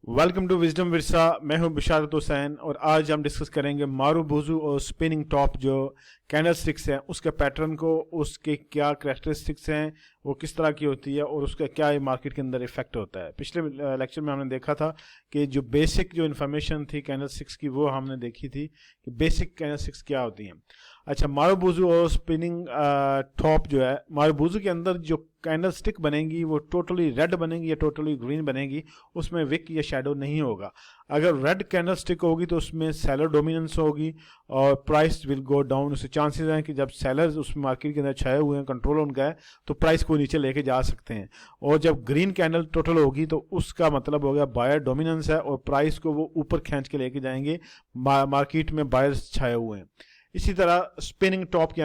Welcome to wisdom Virsa. मैं हूं बिशारत हुसैन और आज हम डिस्कस करेंगे मारूबुजू और स्पिनिंग टॉप जो कैंडल स्टिक्स हैं उसके पैटर्न को, उसके क्या करैक्टरिस्टिक्स हैं, वो किस तरह की होती है और उसका क्या मार्केट के अंदर इफेक्ट होता है। पिछले लेक्चर में हमने देखा था कि जो बेसिक जो इन्फॉर्मेशन थी कैंडल स्टिक्स की वो हमने देखी थी कि बेसिक कैंडल स्टिक्स क्या होती हैं। अच्छा, मारूबुजू और स्पिनिंग टॉप जो है, मारूबुजू के अंदर जो कैंडल स्टिक बनेगी वो टोटली रेड बनेगी या टोटली ग्रीन बनेगी, उसमें विक या शेडो नहीं होगा। अगर रेड कैंडल स्टिक होगी तो उसमें सेलर डोमिनेंस होगी और प्राइस विल गो डाउन। उससे चांसेस हैं कि जब सेलर्स उस मार्केट के अंदर छाए हुए हैं, कंट्रोल उनका है, तो प्राइस को नीचे लेके जा सकते हैं। और जब ग्रीन कैंडल टोटल होगी तो उसका मतलब हो गया बायर डोमिनेंस है और प्राइस को वो ऊपर खींच के लेके जाएंगे, मार्केट में बायर्स छाए हुए हैं। इसी तरह स्पिनिंग टॉप के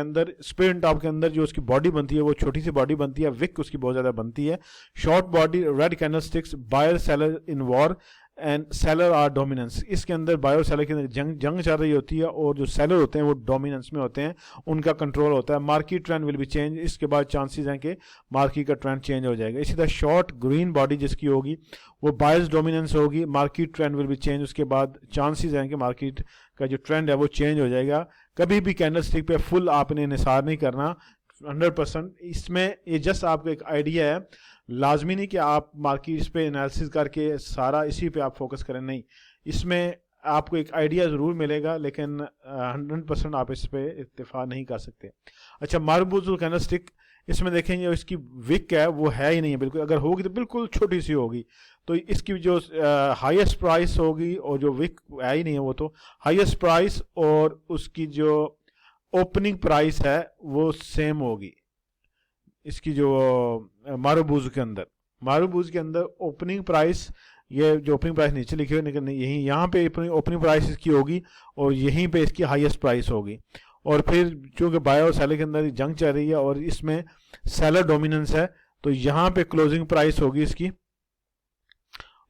अंदर जो उसकी बॉडी बनती है वो छोटी सी बॉडी बनती है, विक उसकी बहुत ज़्यादा बनती है। Short body, red candle sticks, buyer seller in war and seller are dominance. इसके अंदर बायर और सेलर के अंदर जंग चल रही होती है और जो सेलर होते हैं वो डोमिनेंस में होते हैं, उनका कंट्रोल होता है। Market trend will be change, इसके बाद चांसेस हैं कि मार्केट का ट्रेंड चेंज हो जाएगा। इसी तरह शॉर्ट ग्रीन बॉडी जिसकी होगी वो बायर्स डोमिनेंस होगी, market trend will be change, उसके बाद चांसेस हैं कि मार्केट का जो ट्रेंड है वो चेंज हो जाएगा। कभी भी कैंडल स्टिक पे फुल आपने निसार नहीं करना 100%। इसमें ये जस्ट आपको एक आइडिया है, लाजमी नहीं कि आप मार्केट पे एनालिसिस करके सारा इसी पे आप फोकस करें, नहीं। इसमें आपको एक आइडिया ज़रूर मिलेगा लेकिन 100% आप इस पे इत्तेफाक नहीं कर सकते। अच्छा, मारूबुजू कैंडल स्टिक, इसमें देखेंगे इसकी विक है वो है ही नहीं है बिल्कुल, अगर होगी तो बिल्कुल छोटी सी होगी। तो इसकी जो हाईएस्ट प्राइस होगी और जो विक है ही नहीं है वो तो हाईएस्ट प्राइस और उसकी जो ओपनिंग प्राइस है वो सेम होगी। इसकी जो मारूबुजू के अंदर ओपनिंग प्राइस, ये जो ओपनिंग प्राइस नीचे लिखी हुई लेकिन यहीं यहाँ पे ओपनिंग प्राइस इसकी होगी और यहीं पे इसकी हाईएस्ट प्राइस होगी। और फिर चूँकि बायर और सेलर के अंदर जंग चल रही है और इसमें सेलर डोमिनेंस है तो यहाँ पे क्लोजिंग प्राइस होगी इसकी,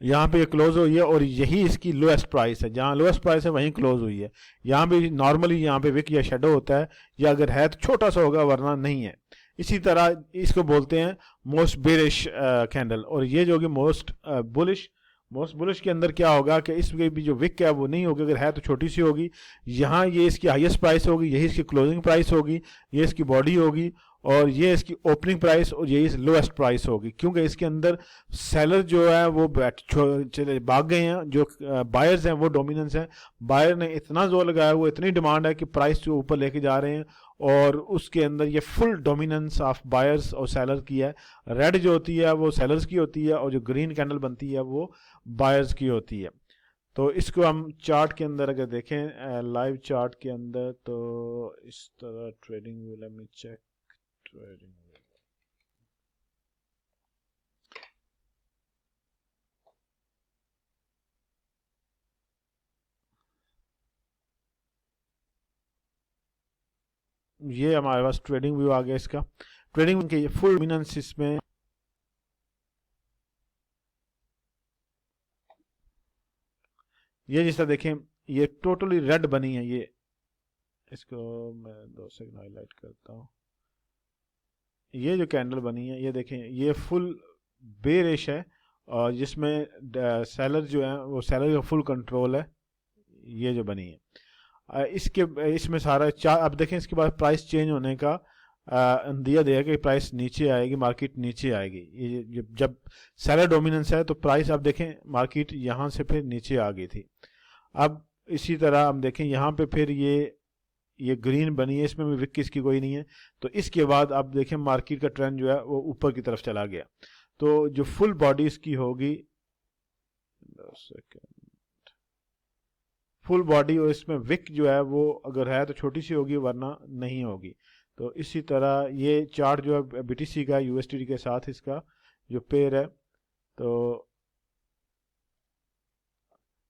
यहाँ पे क्लोज हुई है और यही इसकी लोएस्ट प्राइस है, जहाँ लोएस्ट प्राइस है वहीं क्लोज हुई है। यहाँ पे नॉर्मली यहाँ पे विक या शेडो होता है, या अगर है तो छोटा सा होगा वरना नहीं है। इसी तरह इसको बोलते हैं मोस्ट बेरिश कैंडल। और ये जो होगी मोस्ट बुलिश के अंदर क्या होगा कि इसमें भी जो विक है वो नहीं होगी, अगर है तो छोटी सी होगी। यहाँ ये इसकी हाईएस्ट प्राइस होगी, यही इसकी क्लोजिंग प्राइस होगी, ये इसकी बॉडी होगी और ये इसकी ओपनिंग प्राइस और यही लोएस्ट प्राइस होगी। क्योंकि इसके अंदर सेलर जो है वो चले भाग गए हैं, जो बायर्स हैं वो डोमिनेंस हैं। बायर ने इतना जोर लगाया हुआ, इतनी डिमांड है कि प्राइस जो ऊपर लेके जा रहे हैं और उसके अंदर ये फुल डोमिनेंस ऑफ बायर्स और सेलर की है। रेड जो होती है वो सेलर्स की होती है और जो ग्रीन कैंडल बनती है वो बायर्स की होती है। तो इसको हम चार्ट के अंदर अगर देखें, लाइव चार्ट के अंदर, तो इस तरह trading view, let me check trading. ये हमारे पास ट्रेडिंग व्यू आ गया इसका। ट्रेडिंग के फुल डोमिनेंस इसमें ये जिस तरह देखें ये टोटली रेड बनी है। ये इसको मैं 2 सेकंड हाईलाइट करता हूँ। ये जो कैंडल बनी है ये देखें, ये फुल बेरिश है और जिसमें सेलर जो है वो सेलर का फुल कंट्रोल है। ये जो बनी है इसमें सारा अब देखें इसके बाद प्राइस चेंज होने का दिया दिया कि प्राइस नीचे आएगी, मार्केट नीचे आएगी। ये जब सेलर डोमिनेंस है तो प्राइस अब देखें मार्केट यहाँ से फिर नीचे आ गई थी। अब इसी तरह हम देखें यहाँ पे फिर ये ग्रीन बनी है, इसमें भी विक इसकी कोई नहीं है। तो इसके बाद आप देखें मार्केट का ट्रेंड जो है वो ऊपर की तरफ चला गया। तो जो फुल बॉडी इसकी होगी, फुल बॉडी, और इसमें विक जो है वो अगर है तो छोटी सी होगी वरना नहीं होगी। तो इसी तरह ये चार्ट जो है बीटीसी का यूएसडी के साथ इसका जो पेयर है, तो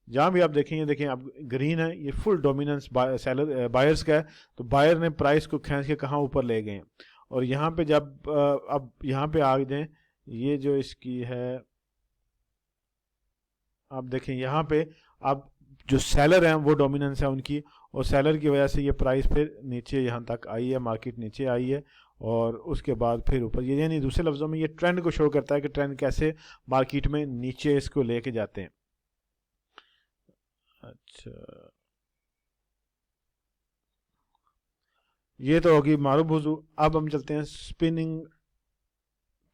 जहाँ भी आप देखेंगे, देखें अब ग्रीन है, ये फुल डोमिनेंस सेलर बायर्स का है। तो बायर ने प्राइस को खींच के कहाँ ऊपर ले गए। और यहाँ पे जब अब यहाँ पे आ जाए, ये जो इसकी है आप देखें यहाँ पे अब जो सेलर हैं वो डोमिनेंस है उनकी, और सेलर की वजह से ये प्राइस फिर नीचे यहाँ तक आई है, मार्केट नीचे आई है और उसके बाद फिर ऊपर। ये यानी दूसरे लफ्ज़ों में ये ट्रेंड को शो करता है कि ट्रेंड कैसे मार्केट में नीचे इसको लेके जाते हैं। अच्छा, ये तो होगी मारूबुजू। अब हम चलते हैं स्पिनिंग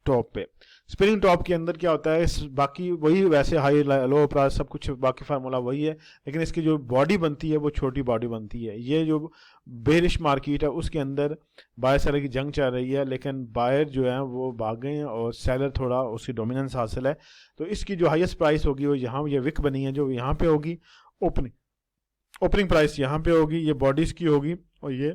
टॉप पे। स्पिनिंग टॉप के अंदर क्या होता है, बाकी वही वैसे हाई लो प्राइस सब कुछ बाकी फार्मूला वही है, लेकिन इसकी जो बॉडी बनती है वो छोटी बॉडी बनती है। ये जो बेरिश मार्केट है उसके अंदर बायर सेलर की जंग चल रही है, लेकिन बायर जो है वो भाग गए हैं और सेलर थोड़ा उसकी डोमिनेंस हासिल है। तो इसकी जो हाईएस्ट प्राइस होगी वो यहाँ, ये विक बनी है जो यहाँ पे होगी, ओपनिंग ओपनिंग प्राइस यहाँ पे होगी, ये बॉडी इसकी होगी, और ये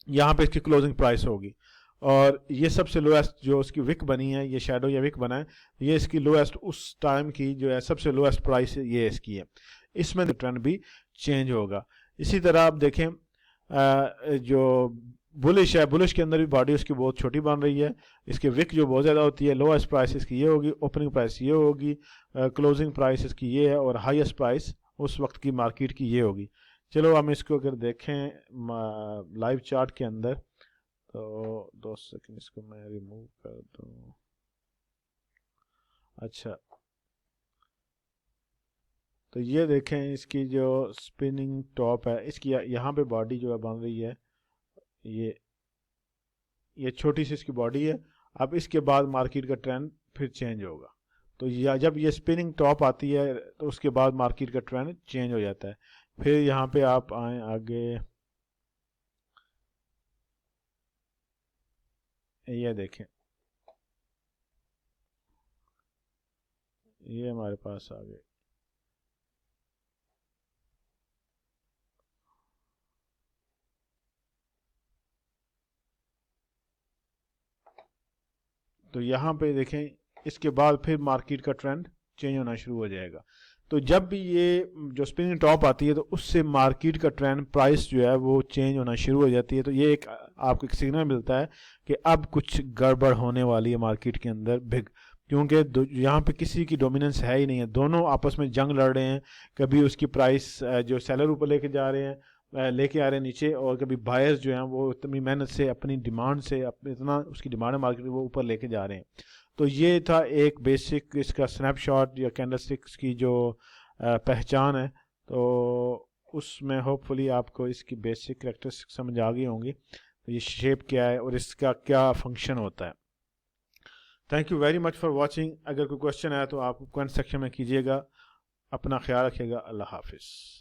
यहाँ पे इसकी क्लोजिंग प्राइस होगी। और ये सबसे लोएस्ट जो उसकी विक बनी है, ये शेडो या विक बना है, ये इसकी लोएस्ट उस टाइम की जो है सबसे लोएस्ट प्राइस ये इसकी है। इसमें ट्रेंड भी चेंज होगा। इसी तरह आप देखें जो बुलिश है, बुलिश के अंदर भी बॉडी उसकी बहुत छोटी बन रही है, इसकी विक जो बहुत ज़्यादा होती है, लोएस्ट प्राइस इसकी ये होगी, ओपनिंग प्राइस ये होगी, क्लोजिंग प्राइस इसकी ये है, और हाईएस्ट प्राइस उस वक्त की मार्केट की ये होगी। चलो हम इसको अगर देखें लाइव चार्ट के अंदर, तो 2 सेकंड इसको मैं रिमूव कर दूं। अच्छा, तो ये देखें इसकी जो स्पिनिंग टॉप है, इसकी यहाँ पे बॉडी जो है बन रही है, ये ये छोटी सी इसकी बॉडी है। अब इसके बाद मार्केट का ट्रेंड फिर चेंज होगा। तो जब ये स्पिनिंग टॉप आती है तो उसके बाद मार्केट का ट्रेंड चेंज हो जाता है। फिर यहाँ पे आप आए आगे, ये देखें, ये हमारे पास आ गए। तो यहाँ पे देखें, इसके बाद फिर मार्केट का ट्रेंड चेंज होना शुरू हो जाएगा। तो जब भी ये जो स्पिनिंग टॉप आती है तो उससे मार्केट का ट्रेंड प्राइस जो है वो चेंज होना शुरू हो जाती है। तो ये एक आपको एक सिग्नल मिलता है कि अब कुछ गड़बड़ होने वाली है मार्केट के अंदर बिग, क्योंकि यहाँ पे किसी की डोमिनेंस है ही नहीं है, दोनों आपस में जंग लड़ रहे हैं। कभी उसकी प्राइस जो सेलर ऊपर लेके जा रहे हैं, लेके आ रहे हैं नीचे, और कभी बायर्स जो हैं वो इतनी मेहनत से अपनी डिमांड से अपने इतना उसकी डिमांड है मार्केट में वो ऊपर लेके जा रहे हैं। तो ये था एक बेसिक इसका स्नैपशॉट या कैंडलस्टिक्स की जो पहचान है। तो उसमें होपफुली आपको इसकी बेसिक कैरेक्टरिस्टिक्स समझ आ गई होंगी, तो ये शेप क्या है और इसका क्या फंक्शन होता है। Thank you very much for watching. अगर कोई क्वेश्चन है तो आप कमेंट सेक्शन में कीजिएगा। अपना ख्याल रखिएगा। अल्लाह हाफिज़।